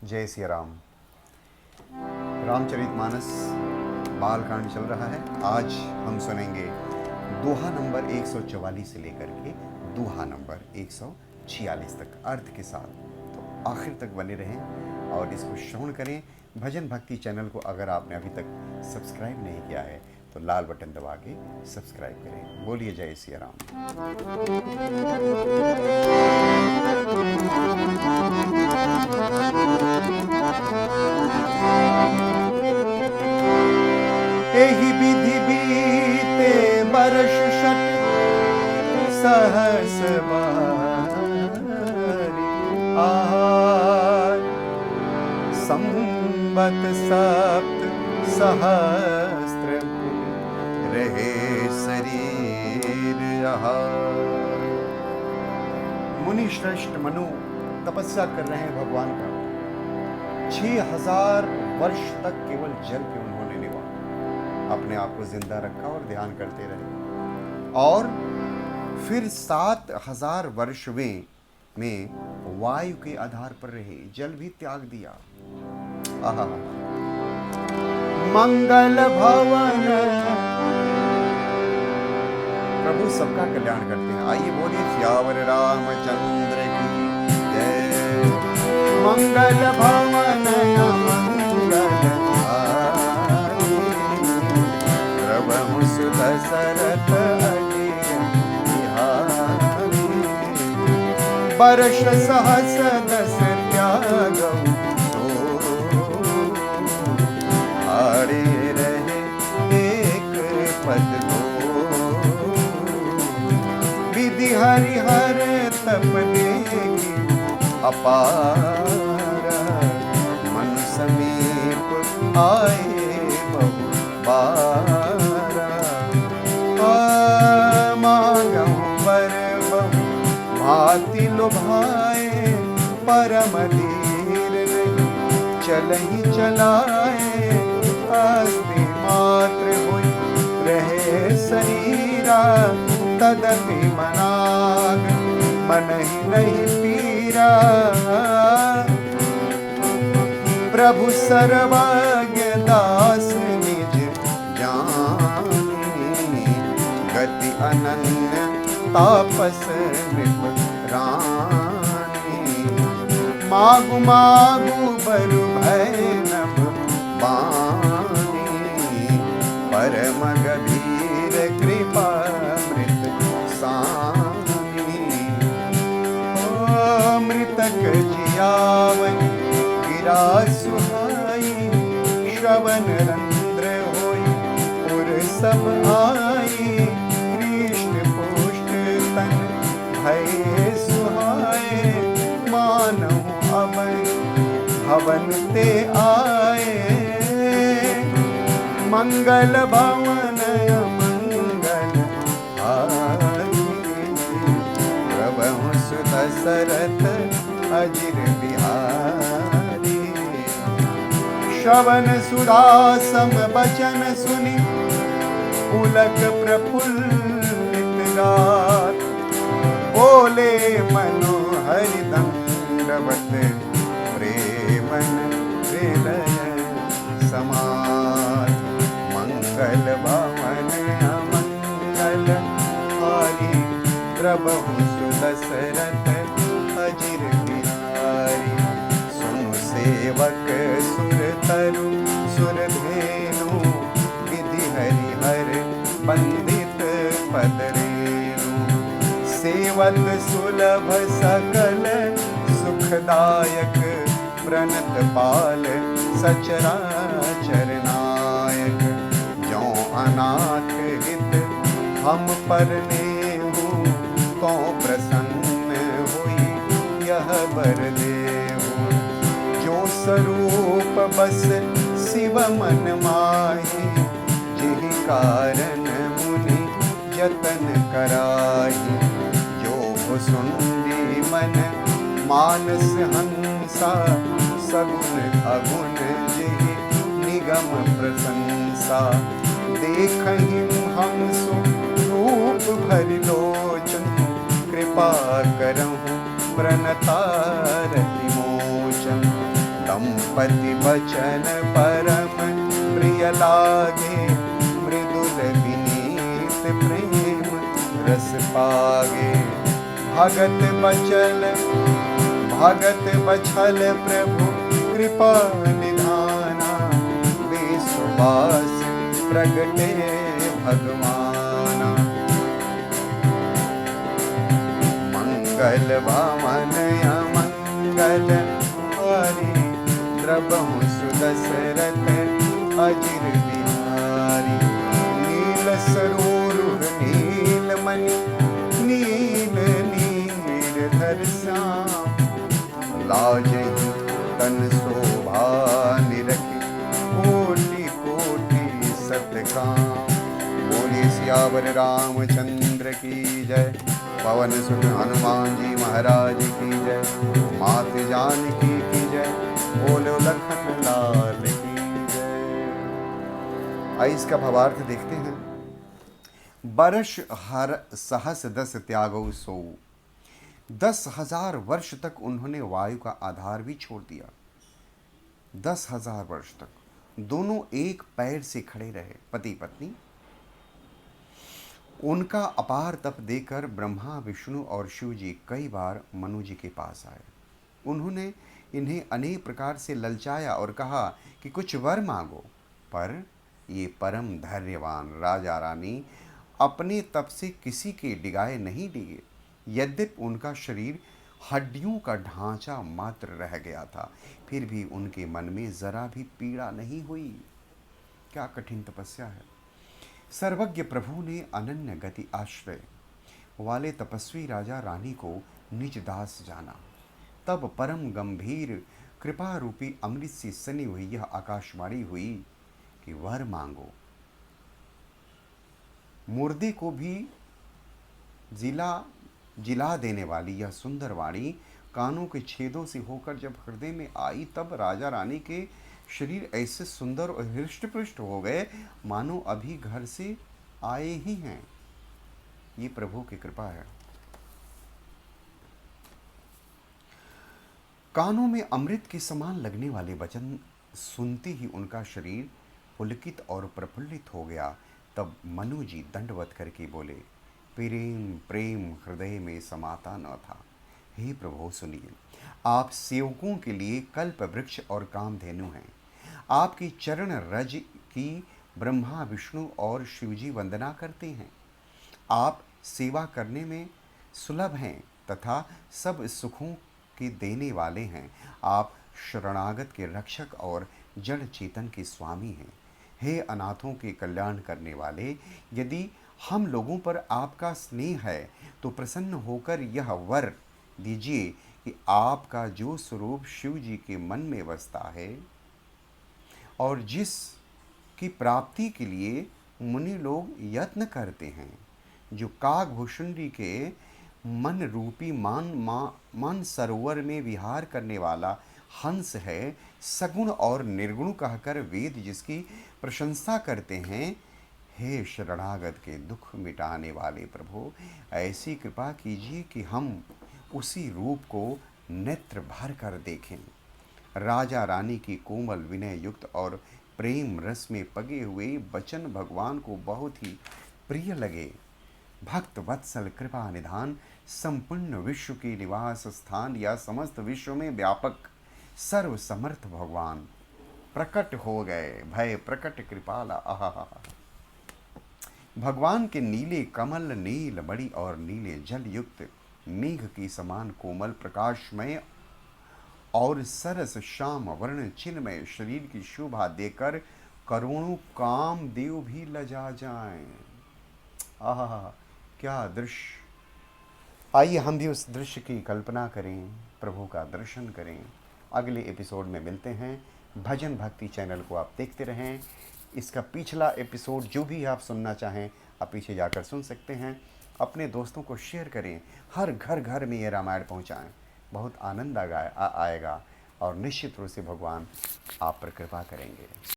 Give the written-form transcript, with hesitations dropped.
जय सिया राम। रामचरितमानस बालकांड चल रहा है। आज हम सुनेंगे दोहा नंबर 144 से लेकर के दोहा नंबर 146 तक अर्थ के साथ। तो आखिर तक बने रहें और इसको श्रवण करें। भजन भक्ति चैनल को अगर आपने अभी तक सब्सक्राइब नहीं किया है तो लाल बटन दबा के सब्सक्राइब करें। बोलिए जय सिया राम। एहि विधि बीते बरस शत सहस बारी आहार संबत सप्त सहस्त्र रहे शरीर आहार। मुनि श्रेष्ठ मनु तपस्या कर रहे हैं भगवान का। 6000 वर्ष तक केवल जल के उन्होंने निभा, अपने आप को जिंदा रखा और ध्यान करते रहे। और फिर 7000 वर्ष में वायु के आधार पर रहे, जल भी त्याग दिया। आहा, मंगल भवन प्रभु सबका कल्याण करते हैं। आइए बोलिए सियावर रामचंद्र की जय। मंगल भवन मंगल प्रभु सुत सरथ बरस सहस दस त्यागौ हारे रहे एक पद दो। विधि हरिहर तप देखी अपार मन समीप आए बहु बारा। मांगौ वर बहु भांति लुभाए परम धीर नहीं चलहि चलाए। अस्थि मात्र हुई रहे शरीरा तदपि मनाग मन ही नहीं पीरा। प्रभु सर्वज्ञ दास निज जानी गति अनन्य तापस नृप रानी। मागु मागु बरु भय नभ बानी परम गभीर कृपा मृत सानी। ओ मृतक जियावन गिरा सुहाई श्रवण रंद्र होई पुर सब आई। भय सुहाए मानव अवन भवन ते आए। मंगल भवन मंगल हारी प्रभु सुत सरथ अजिर बिहारी। श्रवण सुधा सम बचन सुनि पुलक प्रफुल्लित गात। बोले मनोहरि दंडवत प्रेमन हृदय समार। मंगल भवन अमंगल हारी प्रभु सुदशरथ अजिर बिहारी। सुनु सेवक सुर तरु सुर धेनु विधि हरिहर बंदित पदरे। सेवक सुलभ सकल सुखदायक प्रणत पाल सचराचर नायक। जो अनाथ हित हम पर नेहु तो प्रसन्न हुई यह बर देहु। जो स्वरूप बस शिव मन माही जिहि कारण मुनि जतन कराही। सुंदी मन मानस हंसा सगुन अगुन जिहि निगम प्रशंसा। देखहि हम सो रूप भरि लोचन कृपा करहु प्रणतारति मोचन। पति बचन परम प्रिय लागे, मृदुल विनीत प्रेम रस पागे। भगत बछल प्रभु कृपा निधाना, विश्वास प्रगटे भगवाना। मंगल वामन अमंगल हारी, द्रबहु सुदशरथ अजिर बिहारी। नील सरोरुह नीलमणि, नील नीरधर श्याम, लाजहि तन शोभा निरखि, कोटि कोटि सतकाम। बोले सियावर रामचंद्र की जय, पवन सुत हनुमान जी महाराज की जय, मात जानकी की जय, बोलो लखन लाल की जय। आइए इसका भावार्थ देखते हैं। बरस हर सहस दस त्यागो सो, 10,000 वर्ष तक उन्होंने वायु का आधार भी छोड़ दिया। 10,000 वर्ष तक दोनों एक पैर से खड़े रहे, पति पत्नी। उनका अपार तप देकर ब्रह्मा विष्णु और शिव जी कई बार मनु जी के पास आए। उन्होंने इन्हें अनेक प्रकार से ललचाया और कहा कि कुछ वर मांगो, पर ये परम धैर्यवान राजा रानी अपने तप से किसी के डिगाए नहीं डिगे। यद्यपि उनका शरीर हड्डियों का ढांचा मात्र रह गया था, फिर भी उनके मन में जरा भी पीड़ा नहीं हुई। क्या कठिन तपस्या है। सर्वज्ञ प्रभु ने अनन्य गति आश्रय वाले तपस्वी राजा रानी को निज दास जाना। तब परम गंभीर कृपा रूपी अमृत से सनी हुई यह आकाशवाणी हुई कि वर मांगो। मुर्दे को भी जिला देने वाली यह सुंदर वाणी कानों के छेदों से होकर जब हृदय में आई, तब राजा रानी के शरीर ऐसे सुंदर और हृष्ट-पुष्ट हो गए मानो अभी घर से आए ही हैं। ये प्रभु की कृपा है। कानों में अमृत के समान लगने वाले वचन सुनते ही उनका शरीर पुलकित और प्रफुल्लित हो गया। तब मनु जी दंडवत करके बोले, प्रेम हृदय में समाता न था। हे प्रभु सुनिए, आप सेवकों के लिए कल्प वृक्ष और कामधेनु हैं। आपकी चरण रज की ब्रह्मा विष्णु और शिवजी वंदना करते हैं। आप सेवा करने में सुलभ हैं तथा सब सुखों के देने वाले हैं। आप शरणागत के रक्षक और जड़ चेतन के स्वामी हैं। हे अनाथों के कल्याण करने वाले, यदि हम लोगों पर आपका स्नेह है तो प्रसन्न होकर यह वर दीजिए कि आपका जो स्वरूप शिव जी के मन में बसता है और जिस की प्राप्ति के लिए मुनि लोग यत्न करते हैं, जो कागभूषुंडी के मन रूपी मान सरोवर में विहार करने वाला हंस है, सगुण और निर्गुण कहकर वेद जिसकी प्रशंसा करते हैं, हे शरणागत के दुख मिटाने वाले प्रभु, ऐसी कृपा कीजिए कि हम उसी रूप को नेत्र भर कर देखें। राजा रानी की कोमल विनय युक्त और प्रेम रस में पगे हुए वचन भगवान को बहुत ही प्रिय लगे। भक्त वत्सल कृपा निधान, संपूर्ण विश्व के निवास स्थान या समस्त विश्व में व्यापक सर्व समर्थ भगवान प्रकट हो गए। भय प्रकट कृपाला आहा। भगवान के नीले कमल, नील मणि और नीले जल युक्त मेघ की समान कोमल प्रकाशमय और सरस श्याम वर्ण चिन्मय शरीर की शोभा देकर करोड़ों कामदेव भी लजा जाएं। आहा, क्या दृश्य। आइए हम भी उस दृश्य की कल्पना करें, प्रभु का दर्शन करें। अगले एपिसोड में मिलते हैं। भजन भक्ति चैनल को आप देखते रहें। इसका पिछला एपिसोड जो भी आप सुनना चाहें आप पीछे जाकर सुन सकते हैं। अपने दोस्तों को शेयर करें, हर घर में ये रामायण पहुंचाएं। बहुत आनंद आएगा और निश्चित रूप से भगवान आप पर कृपा करेंगे।